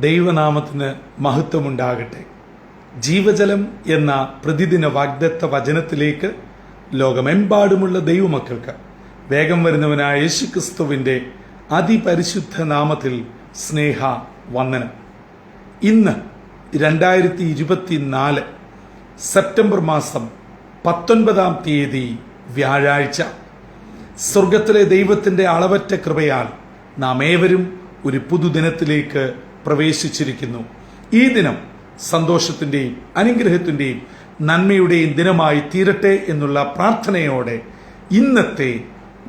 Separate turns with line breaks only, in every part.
ദൈവനാമത്തിന് മഹത്വമുണ്ടാകട്ടെ. ജീവജലം എന്ന പ്രതിദിന വാഗ്ദത്ത വചനത്തിലേക്ക് ലോകമെമ്പാടുമുള്ള ദൈവമക്കൾക്ക് വേഗം വരുന്നവനായ യേശുക്രിസ്തുവിന്റെ അതിപരിശുദ്ധ നാമത്തിൽ സ്നേഹ വന്ദനം. ഇന്ന് 2024 സെപ്റ്റംബർ മാസം 19-ാം തീയതി വ്യാഴാഴ്ച. സ്വർഗത്തിലെ ദൈവത്തിന്റെ അളവറ്റ കൃപയാൽ നാം ഏവരും ഒരു പുതുദിനത്തിലേക്ക് പ്രവേശിച്ചിരിക്കുന്നു. ഈ ദിനം സന്തോഷത്തിന്റെയും അനുഗ്രഹത്തിന്റെയും നന്മയുടെയും ദിനമായി തീരട്ടെ എന്നുള്ള പ്രാർത്ഥനയോടെ ഇന്നത്തെ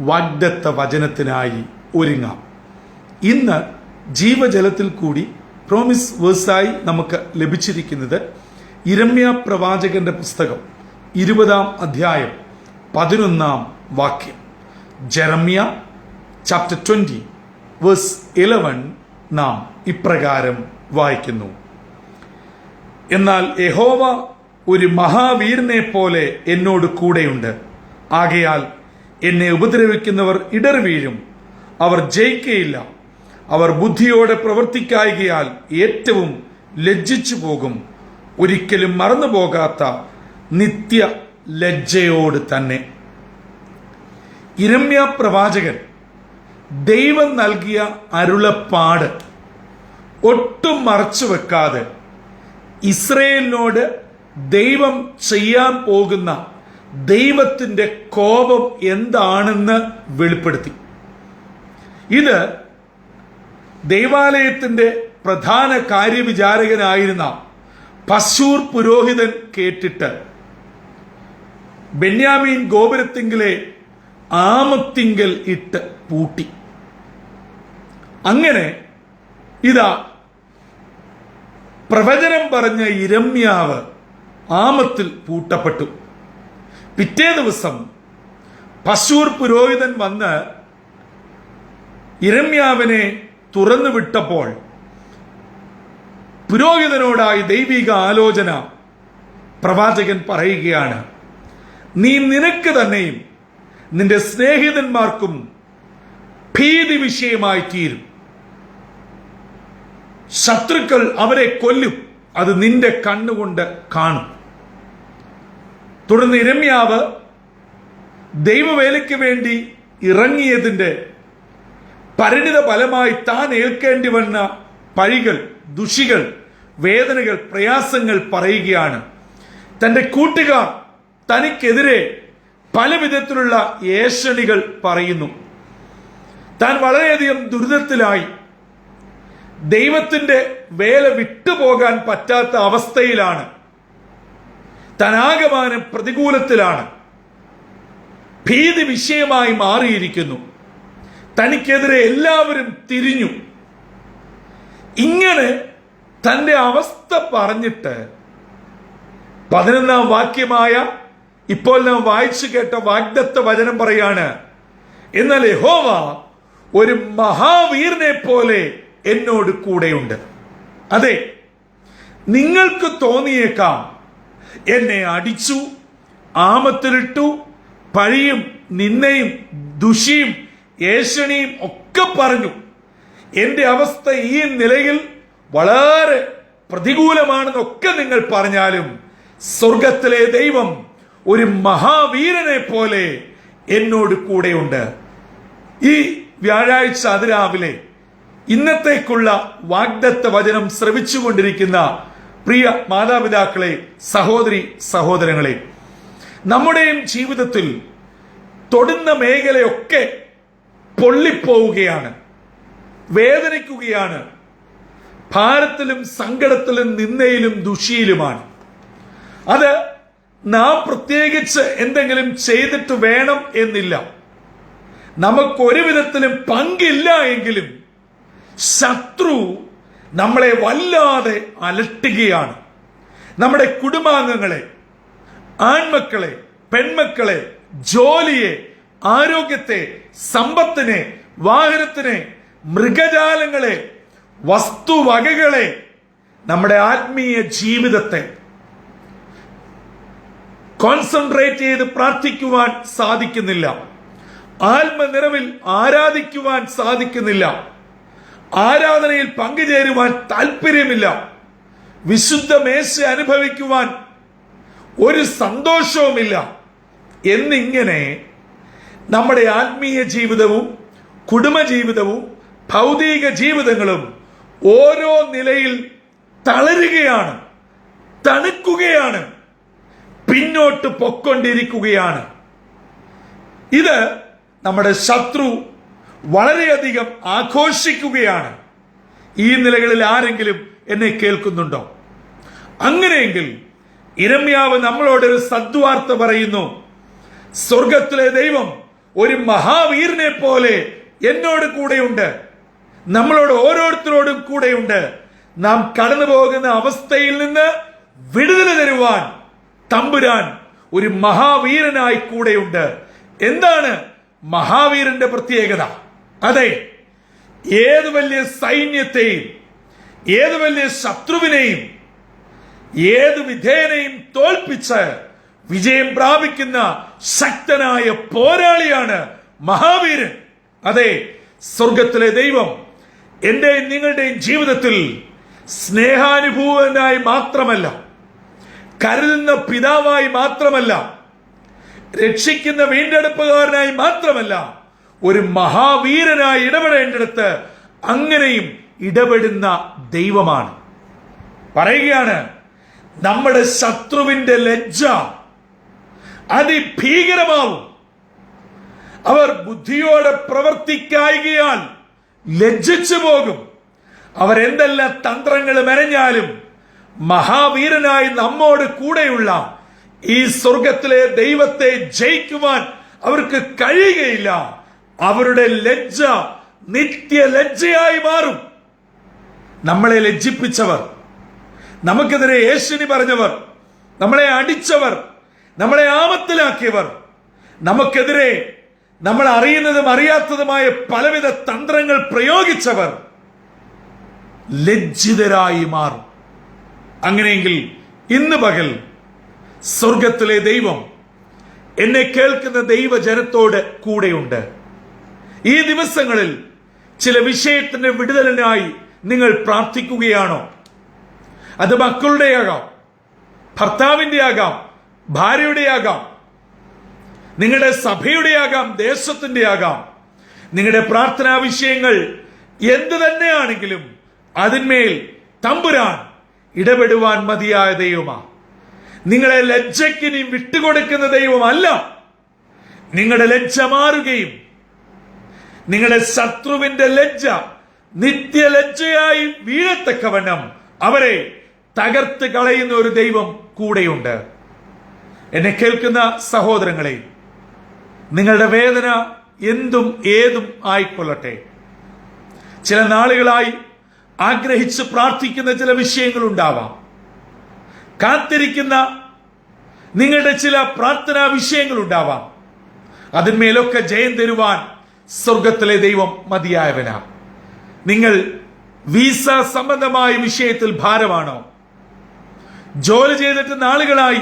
വാഗ്ദത്ത വചനത്തിനായി ഒരുങ്ങാം. ഇന്ന് ജീവജലത്തിൽ കൂടി പ്രോമിസ് വേഴ്സായി നമുക്ക് ലഭിച്ചിരിക്കുന്നത് യിരെമ്യാ പ്രവാചകന്റെ പുസ്തകം 20-ാം അധ്യായം 11-ാം വാക്യം. ജെറമ്യ ചാപ്റ്റർ 20 വേഴ്സ് 11 നാം ഇപ്രകാരം വായിക്കുന്നു: എന്നാൽ യഹോവ ഒരു മഹാവീരനെ പോലെ എന്നോട് കൂടെയുണ്ട്. ആകയാൽ എന്നെ ഉപദ്രവിക്കുന്നവർ ഇടറി വീഴും, അവർ ജയിക്കയില്ല. അവർ ബുദ്ധിയോടെ പ്രവർത്തിക്കായികയാൽ ഏറ്റവും ലജ്ജിച്ചു പോകും, ഒരിക്കലും മറന്നുപോകാത്ത നിത്യ ലജ്ജയോട് തന്നെ. യിരെമ്യാ പ്രവാചകൻ ദൈവം നൽകിയ അരുളപ്പാട് ഒട്ടും മറച്ചു വെക്കാതെ ഇസ്രയേലിനോട് ദൈവം ചെയ്യാൻ പോകുന്ന ദൈവത്തിന്റെ കോപം എന്താണെന്ന് വെളിപ്പെടുത്തി. ഇത് ദൈവാലയത്തിന്റെ പ്രധാന കാര്യവിചാരകനായിരുന്ന പശൂർ പുരോഹിതൻ കേട്ടിട്ട് ബെന്യാമീൻ ഗോപുരത്തിങ്കിലെ ആമത്തിങ്കൽ ഇട്ട് പൂട്ടി. അങ്ങനെ ഇതാ പ്രവചനം പറഞ്ഞ യിരെമ്യാവ് ആമത്തിൽ പൂട്ടപ്പെട്ടു. പിറ്റേ ദിവസം പശൂർ പുരോഹിതൻ വന്ന് യിരെമ്യാവിനെ തുറന്നു വിട്ടപ്പോൾ പുരോഹിതനോടായി ദൈവിക ആലോചന പ്രവാചകൻ പറയുകയാണ്: നീ നിനക്ക് തന്നെയും നിന്റെ സ്നേഹിതന്മാർക്കും ഭീതി വിഷയമായി തീരും. ശത്രുക്കൾ അവരെ കൊല്ലും, അത് നിന്റെ കണ്ണുകൊണ്ട് കാണും. തുടർന്ന് യിരെമ്യാവ് ദൈവവേലയ്ക്ക് വേണ്ടി ഇറങ്ങിയതിന്റെ പരിണിത ഫലമായി താൻ ഏൽക്കേണ്ടി വന്ന പഴികൾ, ദുഷികൾ, വേദനകൾ, പ്രയാസങ്ങൾ പറയുകയാണ്. തന്റെ കൂട്ടുകാർ തനിക്കെതിരെ പല വിധത്തിലുള്ള ഏഷണികൾ പറയുന്നു. താൻ വളരെയധികം ദുരിതത്തിലായി, ദൈവത്തിന്റെ വേല വിട്ടുപോകാൻ പറ്റാത്ത അവസ്ഥയിലാണ്, താൻ ആകമാനം പ്രതികൂലത്തിലാണ്, ഭീതി വിഷയമായി മാറിയിരിക്കുന്നു, തനിക്കെതിരെ എല്ലാവരും തിരിഞ്ഞു. ഇങ്ങനെ തന്റെ അവസ്ഥ പറഞ്ഞിട്ട് 11-ാം വാക്യമായ ഇപ്പോൾ നാം വായിച്ചു കേട്ട വാഗ്ദത്ത വചനം പറയാണ്: എന്നാൽ യഹോവ ഒരു മഹാവീരനെ പോലെ എന്നോട് കൂടെയുണ്ട്. അതെ, നിങ്ങൾക്ക് തോന്നിയേക്കാം, എന്നെ അടിച്ചു, ആമത്തിലിട്ടു, പഴിയും നിന്നയും ദുഷിയും ഏഷണിയും ഒക്കെ പറഞ്ഞു, എന്റെ അവസ്ഥ ഈ നിലയിൽ വളരെ പ്രതികൂലമാണെന്നൊക്കെ നിങ്ങൾ പറഞ്ഞാലും സ്വർഗത്തിലെ ദൈവം ഒരു മഹാവീരനെ പോലെ എന്നോട് കൂടെയുണ്ട്. ഈ വ്യാഴാഴ്ച അതിരാവിലെ ഇന്നത്തേക്കുള്ള വാഗ്ദത്ത വചനം ശ്രവിച്ചുകൊണ്ടിരിക്കുന്ന പ്രിയ മാതാപിതാക്കളെ, സഹോദരി സഹോദരങ്ങളെ, നമ്മുടെയും ജീവിതത്തിൽ തൊടുന്ന മേഖലയൊക്കെ പൊള്ളിപ്പോവുകയാണ്, വേദനിക്കുകയാണ്, ഭാരത്തിലും സങ്കടത്തിലും നിന്ദയിലും ദുഷിയിലുമാണ്. അത് നാം പ്രത്യേകിച്ച് എന്തെങ്കിലും ചെയ്തിട്ട് വേണം എന്നില്ല. നമുക്കൊരു വിധത്തിലും പങ്കില്ല എങ്കിലും ശത്രു നമ്മളെ വല്ലാതെ അലട്ടുകയാണ്. നമ്മുടെ കുടുംബാംഗങ്ങളെ, ആൺമക്കളെ, പെൺമക്കളെ, ജോലിയെ, ആരോഗ്യത്തെ, സമ്പത്തിനെ, വാഹനത്തിനെ, മൃഗജാലങ്ങളെ, വസ്തുവകകളെ, നമ്മുടെ ആത്മീയ ജീവിതത്തെ കോൺസെൻട്രേറ്റ് ചെയ്ത് പ്രാർത്ഥിക്കുവാൻ സാധിക്കുന്നില്ല. ആത്മനിറവിൽ ആരാധിക്കുവാൻ സാധിക്കുന്നില്ല. ആരാധനയിൽ പങ്കുചേരുവാൻ താല്പര്യമില്ല, വിശുദ്ധ മേശ അനുഭവിക്കുവാൻ ഒരു സന്തോഷവുമില്ല എന്നിങ്ങനെ നമ്മുടെ ആത്മീയ ജീവിതവും കുടുംബജീവിതവും ഭൗതിക ജീവിതങ്ങളും ഓരോ നിലയിൽ തളരുകയാണ്, തണുക്കുകയാണ്, പിന്നോട്ട് പൊക്കൊണ്ടിരിക്കുകയാണ്. ഇത് നമ്മുടെ ശത്രു വളരെയധികം ആഘോഷിക്കുകയാണ്. ഈ നിലകളിൽ ആരെങ്കിലും എന്നെ കേൾക്കുന്നുണ്ടോ? അങ്ങനെയെങ്കിൽ യിരെമ്യാവ് നമ്മളോടൊരു സദ്വാർത്ത പറയുന്നു. സ്വർഗത്തിലെ ദൈവം ഒരു മഹാവീരനെ പോലെ എന്നോട് കൂടെയുണ്ട്, നമ്മളോട് ഓരോരുത്തരോടും കൂടെയുണ്ട്. നാം കടന്നു പോകുന്ന അവസ്ഥയിൽ നിന്ന് വിടുതൽ തരുവാൻ തമ്പുരാൻ ഒരു മഹാവീരനായി കൂടെയുണ്ട്. എന്താണ് മഹാവീരന്റെ പ്രത്യേകത? അതെ, ഏത് വലിയ സൈന്യത്തെയും ഏത് വലിയ ശത്രുവിനെയും ഏത് വിധേയനെയും തോൽപ്പിച്ച് വിജയം പ്രാപിക്കുന്ന ശക്തനായ പോരാളിയാണ് മഹാവീരൻ. അതെ, സ്വർഗത്തിലെ ദൈവം എന്റെയും നിങ്ങളുടെയും ജീവിതത്തിൽ സ്നേഹാനുഭൂവനായി മാത്രമല്ല, കരുതുന്ന പിതാവായി മാത്രമല്ല, രക്ഷിക്കുന്ന വീണ്ടെടുപ്പുകാരനായി മാത്രമല്ല, ഒരു മഹാവീരനായി ഇടപെടേണ്ടിടത്ത് അങ്ങനെയും ഇടപെടുന്ന ദൈവമാണ്. പറയുകയാണ്, നമ്മുടെ ശത്രുവിന്റെ ലജ്ജ അതിഭീകരമാവും. അവർ ബുദ്ധിയോടെ പ്രവർത്തിക്കായികയാൽ ലജ്ജിച്ചു പോകും. അവരെന്തെല്ലാം തന്ത്രങ്ങൾ മെനഞ്ഞാലും മഹാവീരനായി നമ്മോട് കൂടെയുള്ള ഈ സ്വർഗത്തിലെ ദൈവത്തെ ജയിക്കുവാൻ അവർക്ക് കഴിയുകയില്ല. അവരുടെ ലജ്ജ നിത്യ ലജ്ജയായി മാറും. നമ്മളെ ലജ്ജിപ്പിച്ചവർ, നമുക്കെതിരെ ഏഷണി പറഞ്ഞവർ, നമ്മളെ അടിച്ചവർ, നമ്മളെ ആപത്തിലാക്കിയവർ, നമുക്കെതിരെ നമ്മൾ അറിയുന്നതും അറിയാത്തതുമായ പലവിധ തന്ത്രങ്ങൾ പ്രയോഗിച്ചവർ ലജ്ജിതരായി മാറും. അങ്ങനെയെങ്കിൽ ഇന്ന് പകൽ സ്വർഗത്തിലെ ദൈവം എന്നെ കേൾക്കുന്ന ദൈവജനത്തോട് കൂടെയുണ്ട്. ഈ ദിവസങ്ങളിൽ ചില വിഷയത്തിന്റെ വിടുതലിനായി നിങ്ങൾ പ്രാർത്ഥിക്കുകയാണോ? അത് മക്കളുടെ ആകാം, ഭർത്താവിന്റെ ആകാം, ഭാര്യയുടെ ആകാം, നിങ്ങളുടെ സഭയുടെ ആകാം, ദേശത്തിന്റെ ആകാം. നിങ്ങളുടെ പ്രാർത്ഥനാ വിഷയങ്ങൾ എന്തു തന്നെയാണെങ്കിലും അതിന്മേൽ തമ്പുരാൻ ഇടപെടുവാൻ മതിയായ ദൈവമാണ്. നിങ്ങളെ ലജ്ജയ്ക്ക് നീ വിട്ടുകൊടുക്കുന്ന ദൈവമല്ല. നിങ്ങളുടെ ലജ്ജ മാറുകയും നിങ്ങളുടെ ശത്രുവിന്റെ ലജ്ജ നിത്യലജ്ജയായി വീഴത്തക്കവണ്ണം അവരെ തകർത്ത് കളയുന്ന ഒരു ദൈവം കൂടെയുണ്ട്. എന്നെ കേൾക്കുന്ന സഹോദരങ്ങളെ, നിങ്ങളുടെ വേദന എന്തും ഏതും ആയിക്കൊള്ളട്ടെ. ചില നാളുകളായി ആഗ്രഹിച്ച് പ്രാർത്ഥിക്കുന്ന ചില വിഷയങ്ങൾ ഉണ്ടാവാം. കാത്തിരിക്കുന്ന നിങ്ങളുടെ ചില പ്രാർത്ഥനാ വിഷയങ്ങൾ ഉണ്ടാവാം. അതിന്മേലൊക്കെ ജയം തരുവാൻ സ്വർഗത്തിലെ ദൈവം മതിയായവനാ. നിങ്ങൾ വീസ സംബന്ധമായ വിഷയത്തിൽ ഭാരമാണോ? ജോലി ചെയ്തിട്ട് നാളുകളായി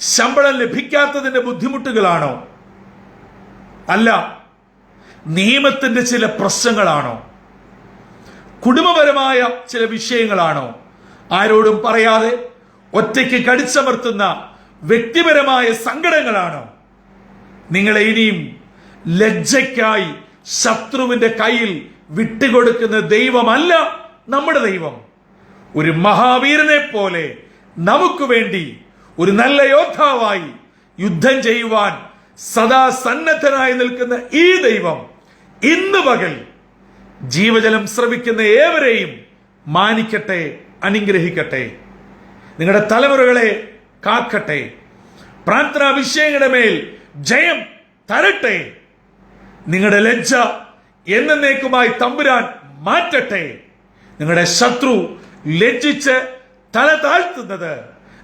ശമ്പളം ലഭിക്കാത്തതിന്റെ ബുദ്ധിമുട്ടുകളാണോ? അല്ല, നിയമത്തിന്റെ ചില പ്രശ്നങ്ങളാണോ? കുടുംബപരമായ ചില വിഷയങ്ങളാണോ? ആരോടും പറയാതെ ഒറ്റയ്ക്ക് കടിച്ചമർത്തുന്ന വ്യക്തിപരമായ സങ്കടങ്ങളാണോ? നിങ്ങളെ ഇനിയും ലജ്ജയ്ക്കായി ശത്രുവിന്റെ കയ്യിൽ വിട്ടുകൊടുക്കുന്ന ദൈവമല്ല നമ്മുടെ ദൈവം. ഒരു മഹാവീരനെ പോലെ നമുക്ക് വേണ്ടി ഒരു നല്ല യോദ്ധാവായി യുദ്ധം ചെയ്യുവാൻ സദാ സന്നദ്ധനായി നിൽക്കുന്ന ഈ ദൈവം ഇന്ന് പകൽ ജീവജലം ശ്രവിക്കുന്ന ഏവരെയും മാനിക്കട്ടെ, അനുഗ്രഹിക്കട്ടെ, നിങ്ങളുടെ തലമുറകളെ കാക്കട്ടെ, പ്രാർത്ഥനാ വിഷയങ്ങളുടെ മേൽ ജയം തരട്ടെ, നിങ്ങളുടെ ലജ്ജ എന്നേക്കുമായി തമ്പുരാൻ മാറ്റട്ടെ, നിങ്ങളുടെ ശത്രു ലജ്ജിച്ച് തല താഴ്ത്തുന്നത്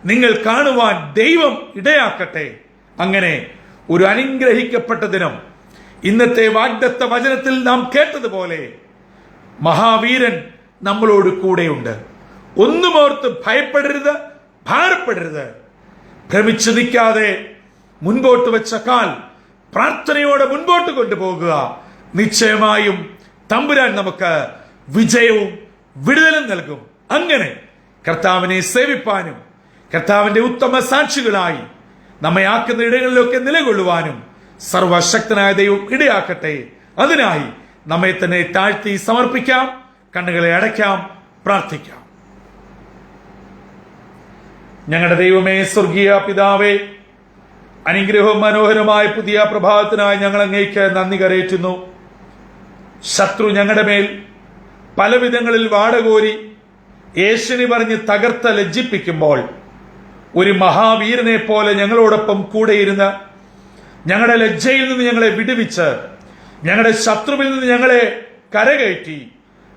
നിങ്ങൾ കാണുവാൻ ദൈവം ഇടയാക്കട്ടെ. അങ്ങനെ ഒരു അനുഗ്രഹിക്കപ്പെട്ട ദിനം ഇന്നത്തെ വാഗ്ദത്ത വചനത്തിൽ നാം കേട്ടതുപോലെ മഹാവീരൻ നമ്മളോട് കൂടെയുണ്ട്. ഒന്നുമോർത്ത് ഭയപ്പെടരുത്, ഭാരപ്പെടരുത്. ഭ്രമിച്ചു നിൽക്കാതെ മുൻപോട്ട് വെച്ച കാൽ പ്രാർത്ഥനയോടെ മുൻപോട്ട് കൊണ്ടുപോകുക. നിശ്ചയമായും തമ്പുരാൻ നമുക്ക് വിജയവും വിടുതലും നൽകും. അങ്ങനെ കർത്താവിനെ സേവിപ്പാനും കർത്താവിന്റെ ഉത്തമ സാക്ഷികളായി നമ്മെ ആക്കുന്ന ഇടങ്ങളിലൊക്കെ നിലകൊള്ളുവാനും സർവശക്തനായ ദൈവം ഇടയാക്കട്ടെ. അതിനായി നമ്മെ തന്നെ താഴ്ത്തി സമർപ്പിക്കാം, കണ്ണുകളെ അടയ്ക്കാം, പ്രാർത്ഥിക്കാം. ഞങ്ങളുടെ ദൈവമേ, സ്വർഗീയ പിതാവേ, അനുഗ്രഹവും മനോഹരമായ പുതിയ പ്രഭാതത്തിനായി ഞങ്ങൾ അങ്ങേക്ക് നന്ദി കരയറ്റുന്നു. ശത്രു ഞങ്ങളുടെ മേൽ പലവിധങ്ങളിൽ വാടകോരി യേശുവിനെ പറഞ്ഞ് തകർത്ത് ലജ്ജിപ്പിക്കുമ്പോൾ ഒരു മഹാവീരനെ പോലെ ഞങ്ങളോടൊപ്പം കൂടെയിരുന്ന് ഞങ്ങളുടെ ലജ്ജയിൽ നിന്ന് ഞങ്ങളെ വിടുവിച്ച് ഞങ്ങളുടെ ശത്രുവിൽ നിന്ന് ഞങ്ങളെ കരകയറ്റി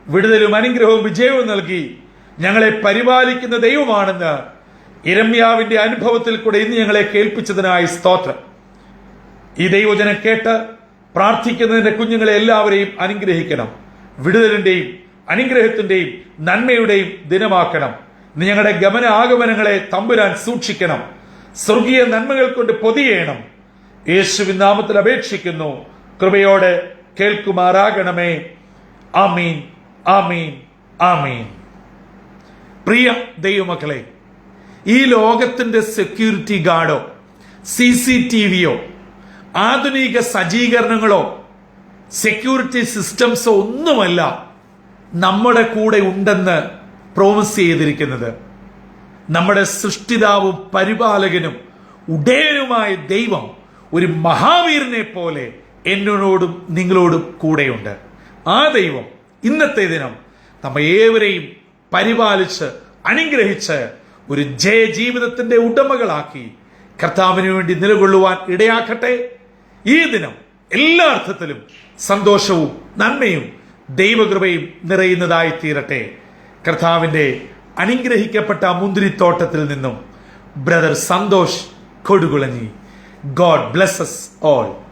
വിടുതലും അനുഗ്രഹവും വിജയവും നൽകി ഞങ്ങളെ പരിപാലിക്കുന്ന ദൈവമാണെന്ന് യിരെമ്യാവിന്റെ അനുഭവത്തിൽ കൂടെ ഇന്ന് ഞങ്ങളെ കേൾപ്പിച്ചതിനായി സ്തോത്രം. ഈ ദൈവവചനം കേട്ട് പ്രാർത്ഥിക്കുന്നതിന്റെ കുഞ്ഞുങ്ങളെ എല്ലാവരെയും അനുഗ്രഹിക്കണം. വിടുതലിന്റെയും അനുഗ്രഹത്തിന്റെയും നന്മയുടെയും ദിനമാക്കണം. ഇന്ന് ഞങ്ങളുടെ ഗമന ആഗമനങ്ങളെ തമ്പുരാൻ സൂക്ഷിക്കണം. സ്വർഗീയ നന്മകൾ കൊണ്ട് പൊതിയേണം. യേശുവിൻ നാമത്തിൽ അപേക്ഷിക്കുന്നു, കൃപയോടെ കേൾക്കുമാറാകണമേ. ആമീൻ, ആമീൻ, ആമീൻ. പ്രിയ ദൈവമക്കളെ, ഈ ലോകത്തിന്റെ സെക്യൂരിറ്റി ഗാർഡോ CCTVയോ ആധുനിക സജ്ജീകരണങ്ങളോ സെക്യൂരിറ്റി സിസ്റ്റംസോ ഒന്നുമല്ല നമ്മുടെ കൂടെ ഉണ്ടെന്ന് പ്രോമിസ് ചെയ്തിരിക്കുന്നത്. നമ്മുടെ സൃഷ്ടിതാവും പരിപാലകനും ഉടയനുമായ ദൈവം ഒരു മഹാവീരനെ പോലെ എന്നോടും നിങ്ങളോടും കൂടെയുണ്ട്. ആ ദൈവം ഇന്നത്തെ ദിനം നമ്മെ ഏവരെയും പരിപാലിച്ച് അനുഗ്രഹിച്ച് ഒരു ജയജീവിതത്തിന്റെ ഉടമകളാക്കി കർത്താവിന് വേണ്ടി നിലകൊള്ളുവാൻ ഇടയാക്കട്ടെ. ഈ ദിനം എല്ലാ അർത്ഥത്തിലും സന്തോഷവും നന്മയും ദൈവകൃപയും നിറയുന്നതായി തീരട്ടെ. കർത്താവിന്റെ അനുഗ്രഹിക്കപ്പെട്ട മുന്തിരിത്തോട്ടത്തിൽ നിന്നും brother Santhosh Kodukulanji. God bless us all.